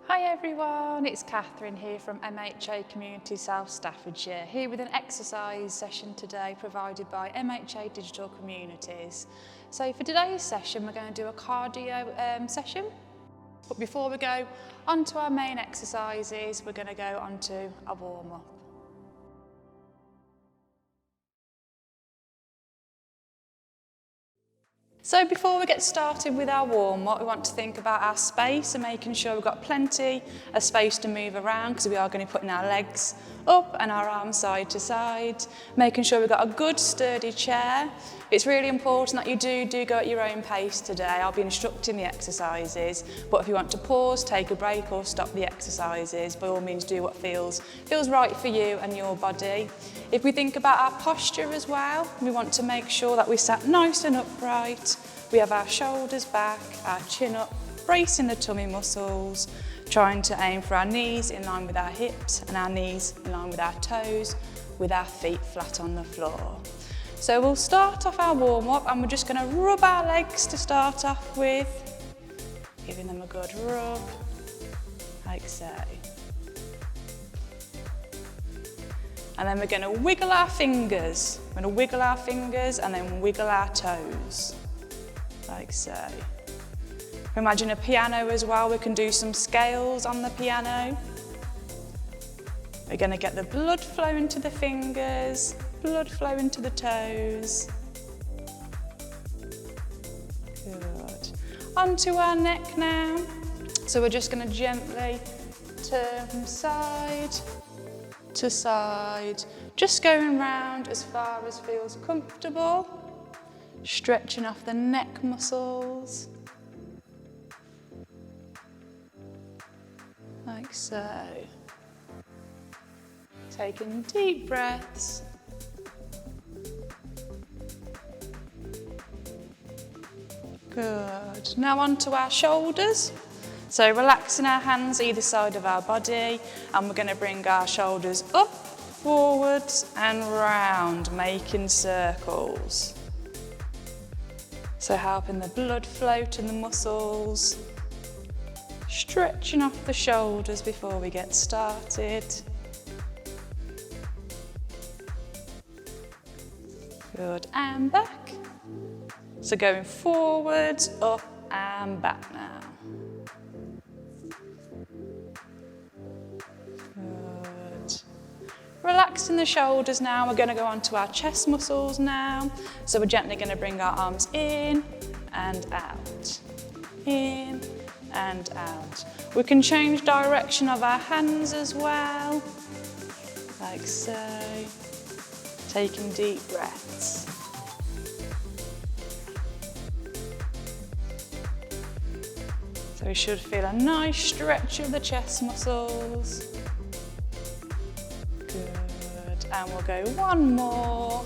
Hi everyone, it's Katharine here from MHA Community South Staffordshire, here with an exercise session today provided by MHA Digital Communities. So for today's session we're going to do a cardio session, but before we go on to our main exercises we're going to go on to a warm-up. So before we get started with our warm-up, we want to think about our space and making sure we've got plenty of space to move around, because we are going to be putting our legs up and our arms side to side, making sure we've got a good sturdy chair. It's really important that you do go at your own pace today. I'll be instructing the exercises, but if you want to pause, take a break or stop the exercises, by all means do what feels right for you and your body. If we think about our posture as well, we want to make sure that we sat nice and upright. We have our shoulders back, our chin up, bracing the tummy muscles, trying to aim for our knees in line with our hips and our knees in line with our toes, with our feet flat on the floor. So we'll start off our warm-up and we're just going to rub our legs to start off with, giving them a good rub, like so. And then we're going to wiggle our fingers. We're going to wiggle our fingers and then wiggle our toes, like so. Imagine a piano as well. We can do some scales on the piano. We're going to get the blood flow into the fingers, blood flow into the toes. Good. Onto our neck now. So we're just going to gently turn from side to side, just going round as far as feels comfortable, stretching off the neck muscles, like so. Taking deep breaths. Good. Now onto our shoulders. So relaxing our hands either side of our body, and we're going to bring our shoulders up, forwards and round, making circles. So helping the blood flow to the muscles, stretching off the shoulders before we get started. Good, and back. So going forwards, up and back now. Relaxing the shoulders now, we're going to go on to our chest muscles now. So we're gently going to bring our arms in and out, in and out. We can change direction of our hands as well, like so. Taking deep breaths. So we should feel a nice stretch of the chest muscles. And we'll go one more.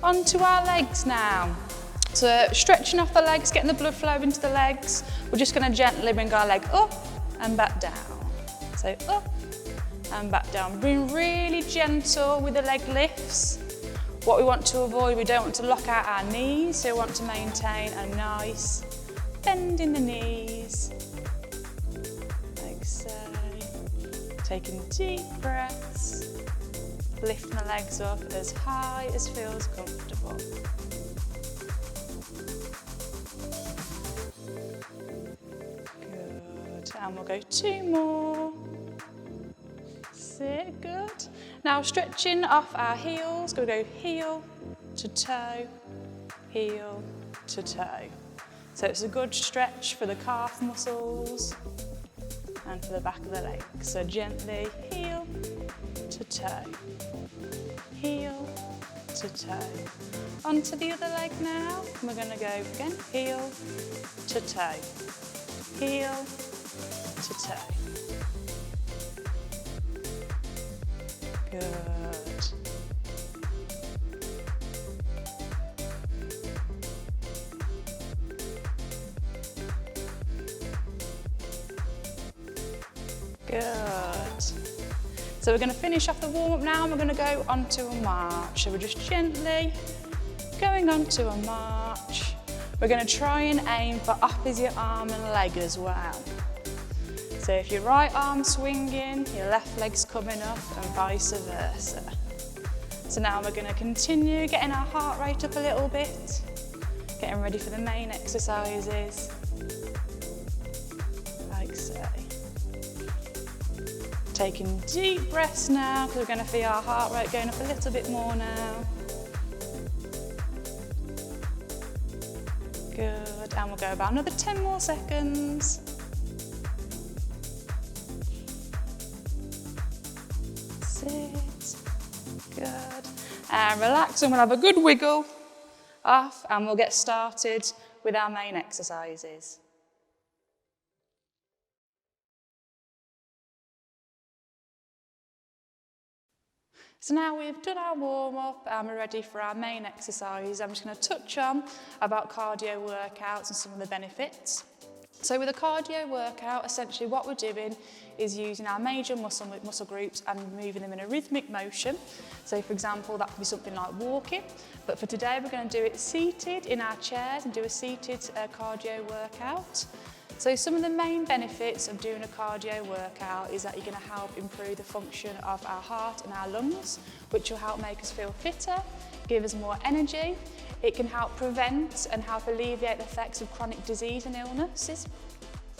Onto our legs now. So stretching off the legs, getting the blood flow into the legs. We're just going to gently bring our leg up and back down. So up and back down. Being really gentle with the leg lifts. What we want to avoid, we don't want to lock out our knees, so we want to maintain a nice bend in the knees. Like so. Taking deep breaths, lifting the legs up as high as feels comfortable. Good, and we'll go two more. Sit, good. Now stretching off our heels, we'll go heel to toe, heel to toe. So it's a good stretch for the calf muscles and for the back of the leg. So gently heel to toe, heel to toe. Onto the other leg now. We're going to go again, heel to toe, heel to toe. Good. Good. So we're going to finish off the warm-up now and we're going to go onto a march. So we're just gently going onto a march. We're going to try and aim for opposite arm and leg as well. So if your right arm's swinging, your left leg's coming up and vice versa. So now we're going to continue getting our heart rate up a little bit, getting ready for the main exercises, like so. Taking deep breaths now, because we're going to feel our heart rate going up a little bit more now. Good, and we'll go about another 10 more seconds. Sit, good. And relax, and we'll have a good wiggle off, and we'll get started with our main exercises. So now we've done our warm-up and we're ready for our main exercise. I'm just going to touch on about cardio workouts and some of the benefits. So with a cardio workout, essentially what we're doing is using our major muscle groups and moving them in a rhythmic motion. So for example, that could be something like walking, but for today we're going to do it seated in our chairs and do a seated cardio workout. So some of the main benefits of doing a cardio workout is that you're going to help improve the function of our heart and our lungs, which will help make us feel fitter, give us more energy. It can help prevent and help alleviate the effects of chronic disease and illnesses.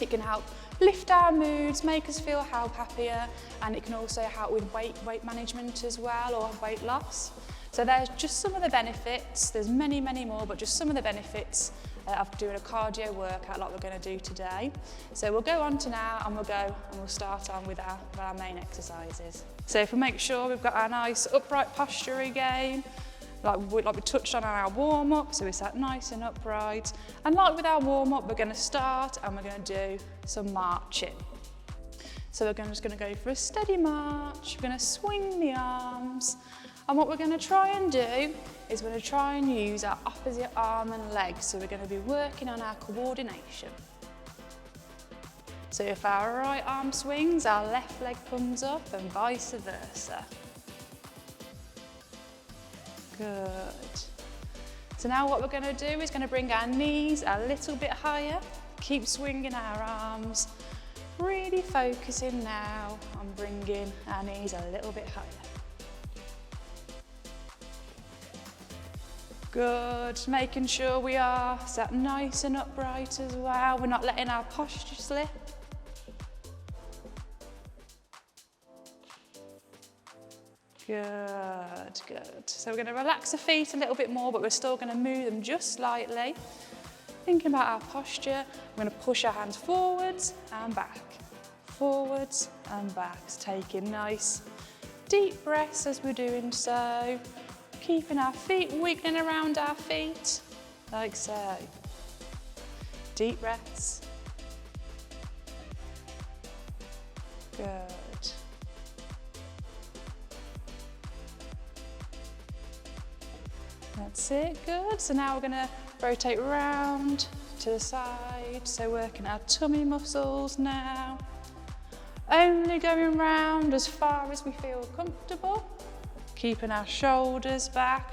It can help lift our moods, make us feel happier, and it can also help with weight management as well, or weight loss. So there's just some of the benefits. There's many, many more, but just some of the benefits of doing a cardio workout like we're going to do today. So we'll go on to now and we'll start on with our main exercises. So if we make sure we've got our nice upright posture again, like we touched on our warm-up, so we sat nice and upright. And like with our warm-up, we're going to start and we're going to do some marching. So we're just going to go for a steady march. We're going to swing the arms. And what we're going to try and do is we're going to try and use our opposite arm and leg. So we're going to be working on our coordination. So if our right arm swings, our left leg comes up and vice versa. Good. So now what we're going to do is going to bring our knees a little bit higher. Keep swinging our arms. Really focusing now on bringing our knees a little bit higher. Good, making sure we are sat nice and upright as well. We're not letting our posture slip. Good, good. So we're going to relax the feet a little bit more, but we're still going to move them just slightly. Thinking about our posture, we're going to push our hands forwards and back. Forwards and back. So taking nice deep breaths as we're doing so. Keeping our feet wiggling around our feet, like so. Deep breaths. Good. That's it, good. So now we're going to rotate round to the side. So working our tummy muscles now. Only going round as far as we feel comfortable. Keeping our shoulders back,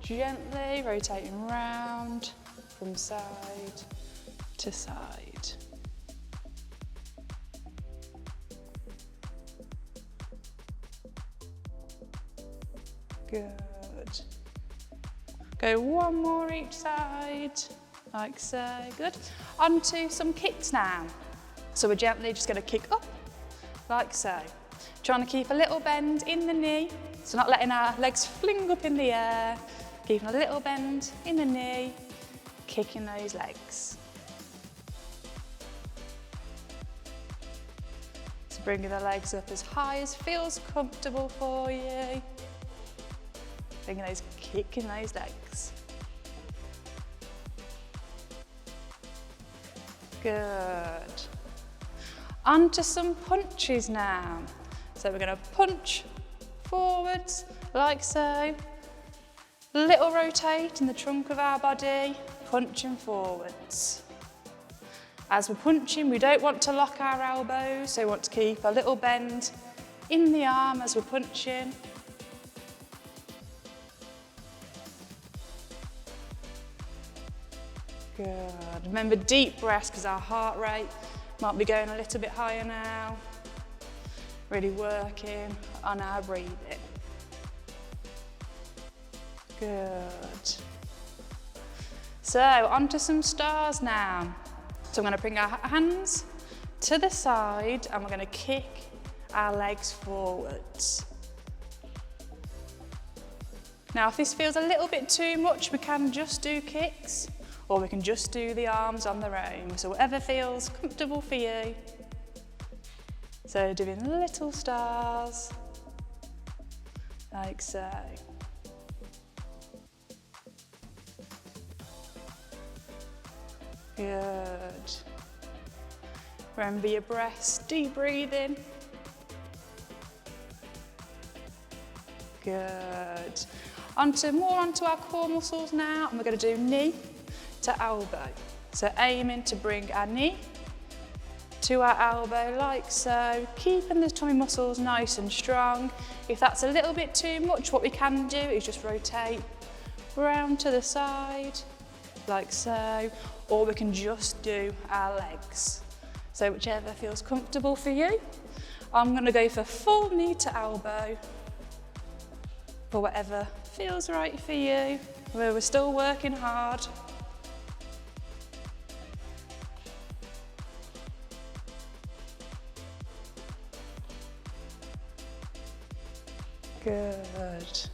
gently rotating round from side to side. Good. Go one more each side, like so, good. Onto some kicks now. So we're gently just going to kick up, like so. Trying to keep a little bend in the knee, so not letting our legs fling up in the air, keeping a little bend in the knee, kicking those legs. So bringing the legs up as high as feels comfortable for you. Kicking those legs. Good. Onto some punches now. So we're going to punch forwards, like so. Little rotate in the trunk of our body, punching forwards. As we're punching, we don't want to lock our elbows, so we want to keep a little bend in the arm as we're punching. Good. Remember deep breaths because our heart rate Might be going a little bit higher now. Really working on our breathing. Good. So onto some stars now. So I'm going to bring our hands to the side and we're going to kick our legs forwards. Now if this feels a little bit too much, we can just do kicks or we can just do the arms on their own. So whatever feels comfortable for you. So doing little stars, like so. Good. Remember your breaths, deep breathing. Good. More onto our core muscles now, and we're going to do knee to elbow. So aiming to bring our knee to our elbow like so, keeping the tummy muscles nice and strong. If that's a little bit too much, what we can do is just rotate round to the side like so, or we can just do our legs. So whichever feels comfortable for you. I'm going to go for full knee to elbow, for whatever feels right for you. We're still working hard. Good.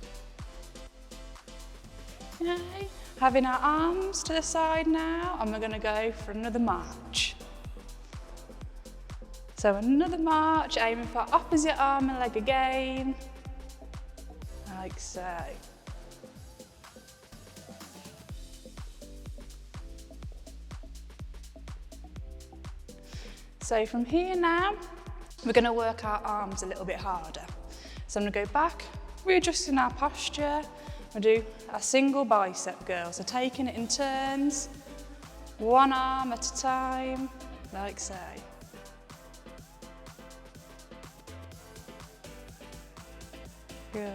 Okay. Having our arms to the side now, and we're going to go for another march. So another march, aiming for opposite arm and leg again, like so. So from here now, we're going to work our arms a little bit harder. So I'm going to go back, readjusting our posture. We'll do a single bicep girl, so taking it in turns, one arm at a time, like so. Good.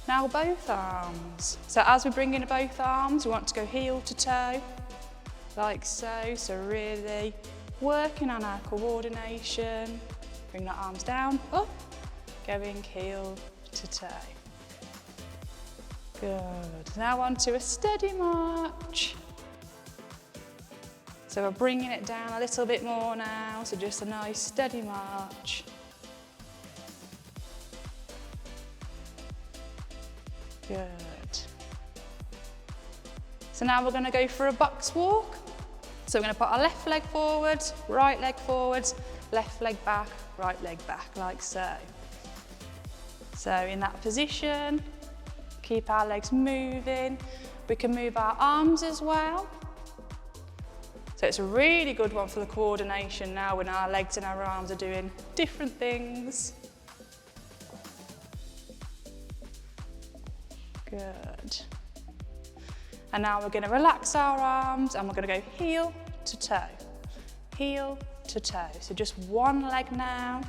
Now both arms. So as we bring in both arms, we want to go heel to toe, like so. So really working on our coordination. Bring the arms down, up, going heel to toe. Good. Now onto a steady march. So we're bringing it down a little bit more now, so just a nice steady march. Good. So now we're going to go for a box walk. So we're going to put our left leg forward, right leg forwards, left leg back, right leg back, like so. So in that position, keep our legs moving. We can move our arms as well. So it's a really good one for the coordination now when our legs and our arms are doing different things. Good. And now we're going to relax our arms and we're going to go heel to toe, heel to toe. So just one leg now.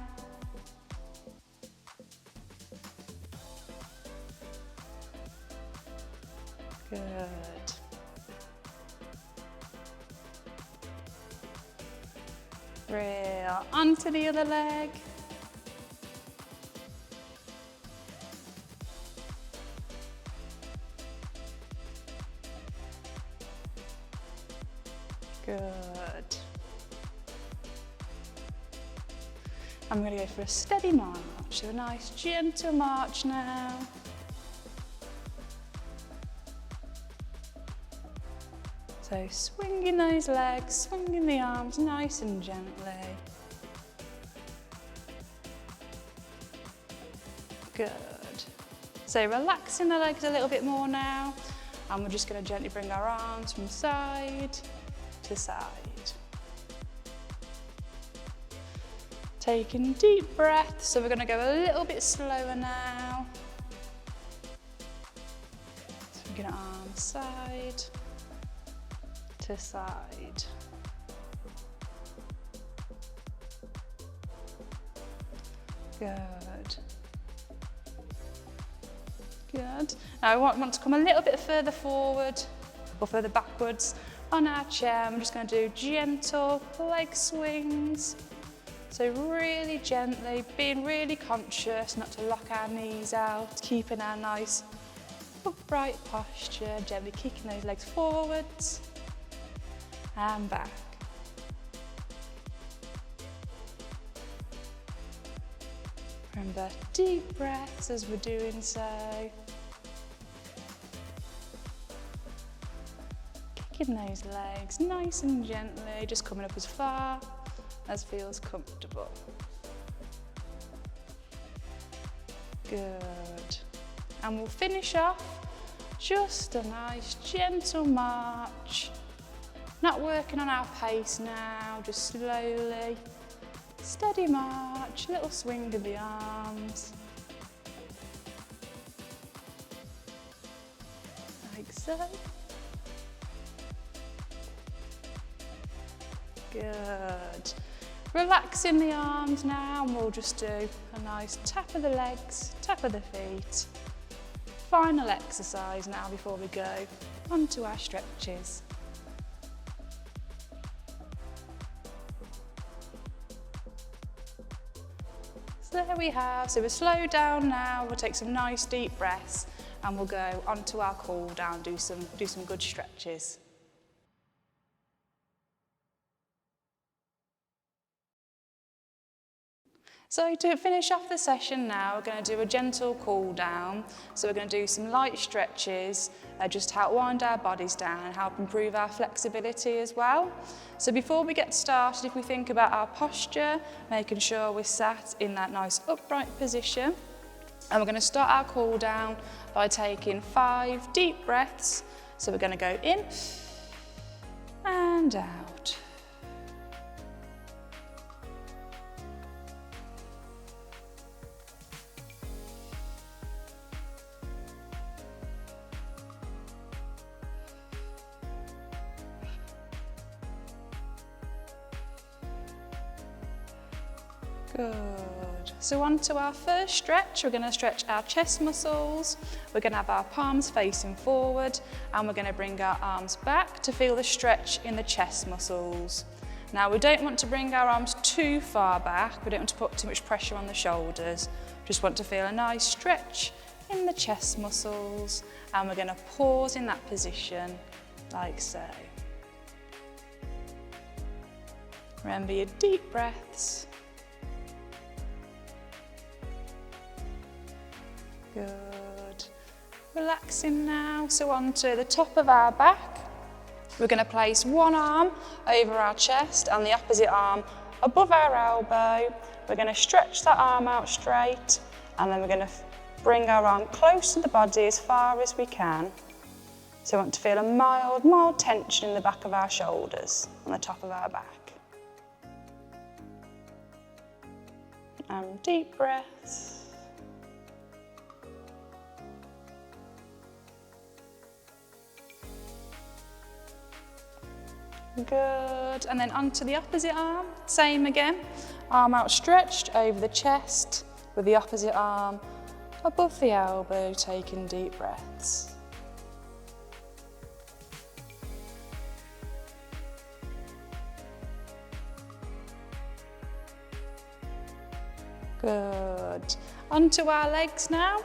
Good. Real onto the other leg. Good. I'm going to go for a steady march, so a nice gentle march now. So swinging those legs, swinging the arms nice and gently. Good. So relaxing the legs a little bit more now, and we're just going to gently bring our arms from side to side. Taking deep breaths, so we're going to go a little bit slower now. So we're going to arm side to side. Good. Good. Now I want to come a little bit further forward or further backwards on our chair. I'm just going to do gentle leg swings. So really gently, being really conscious not to lock our knees out, keeping our nice upright posture, gently kicking those legs forwards and back. Remember, deep breaths as we're doing so. Kicking those legs nice and gently, just coming up as far as feels comfortable. Good. And we'll finish off just a nice gentle march. Not working on our pace now, just slowly. Steady march, little swing of the arms. Like so. Good. Relaxing the arms now, and we'll just do a nice tap of the legs, tap of the feet. Final exercise now before we go onto our stretches. So there we have, so we'll slow down now, we'll take some nice deep breaths and we'll go onto our cool down, do some good stretches. So to finish off the session now, we're going to do a gentle cool down. So we're going to do some light stretches, just to help wind our bodies down and help improve our flexibility as well. So before we get started, if we think about our posture, making sure we're sat in that nice upright position. And we're going to start our cool down by taking 5 deep breaths. So we're going to go in and out. Good. So on to our first stretch, we're going to stretch our chest muscles. We're going to have our palms facing forward and we're going to bring our arms back to feel the stretch in the chest muscles. Now we don't want to bring our arms too far back, we don't want to put too much pressure on the shoulders. Just want to feel a nice stretch in the chest muscles and we're going to pause in that position like so. Remember your deep breaths. Good. Relaxing now, so onto the top of our back. We're going to place one arm over our chest and the opposite arm above our elbow. We're going to stretch that arm out straight and then we're going to bring our arm close to the body as far as we can. So we want to feel a mild tension in the back of our shoulders, on the top of our back. And deep breaths. Good, and then onto the opposite arm, same again. Arm outstretched over the chest with the opposite arm above the elbow, taking deep breaths. Good. Onto our legs now.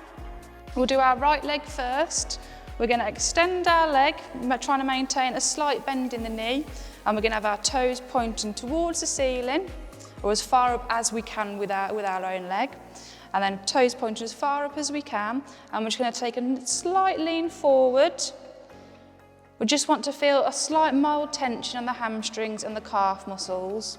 We'll do our right leg first. We're going to extend our leg, trying to maintain a slight bend in the knee, and we're going to have our toes pointing towards the ceiling, or as far up as we can with our own leg, and then toes pointing as far up as we can, and we're just going to take a slight lean forward. We just want to feel a slight mild tension on the hamstrings and the calf muscles.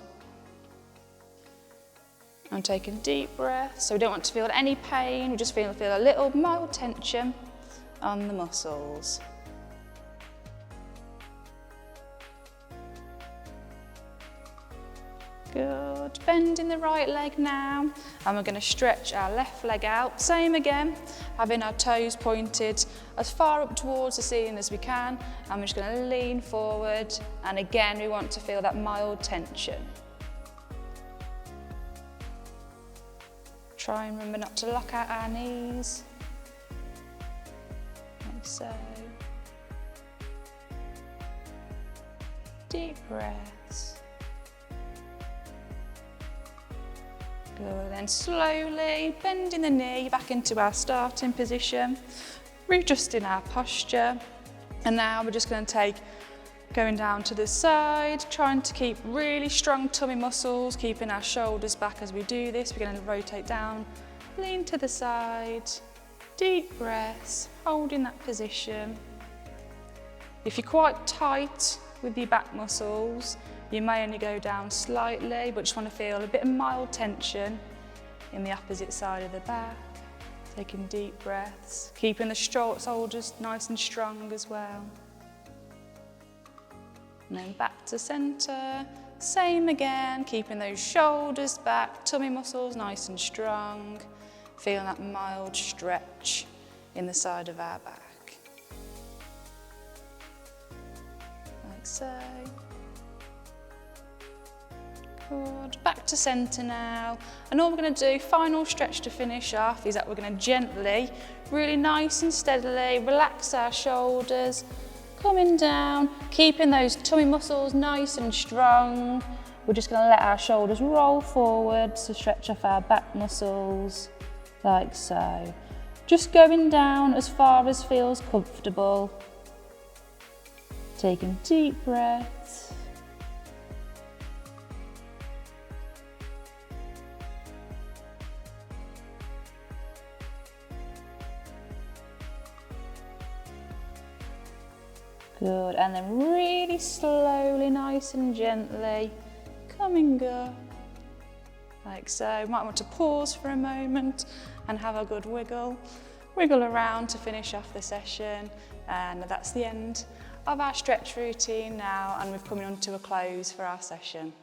I'm taking deep breaths, so we don't want to feel any pain, we just feel a little mild tension on the muscles. Good. Bending the right leg now, and we're going to stretch our left leg out. Same again, having our toes pointed as far up towards the ceiling as we can, and we're just going to lean forward, and again we want to feel that mild tension. Try and remember not to lock out our knees. Like so. deep breaths. Good, then slowly bending the knee back into our starting position, readjusting our posture. And now we're just going to going down to the side, trying to keep really strong tummy muscles, keeping our shoulders back as we do this. We're going to rotate down, lean to the side, deep breaths, holding that position. If you're quite tight with your back muscles, you may only go down slightly, but just want to feel a bit of mild tension in the opposite side of the back. Taking deep breaths, keeping the shoulders nice and strong as well. And then back to centre, same again, keeping those shoulders back, tummy muscles nice and strong, feeling that mild stretch in the side of our back. Like so. Good, back to centre now. And all we're going to do, final stretch to finish off, is that we're going to gently, really nice and steadily relax our shoulders, coming down, keeping those tummy muscles nice and strong. We're just going to let our shoulders roll forward to stretch off our back muscles, like so. Just going down as far as feels comfortable. Taking deep breaths. Good, and then really slowly, nice and gently, coming up, like so. You might want to pause for a moment and have a good wiggle around to finish off the session. And that's the end of our stretch routine now, and we're coming on to a close for our session.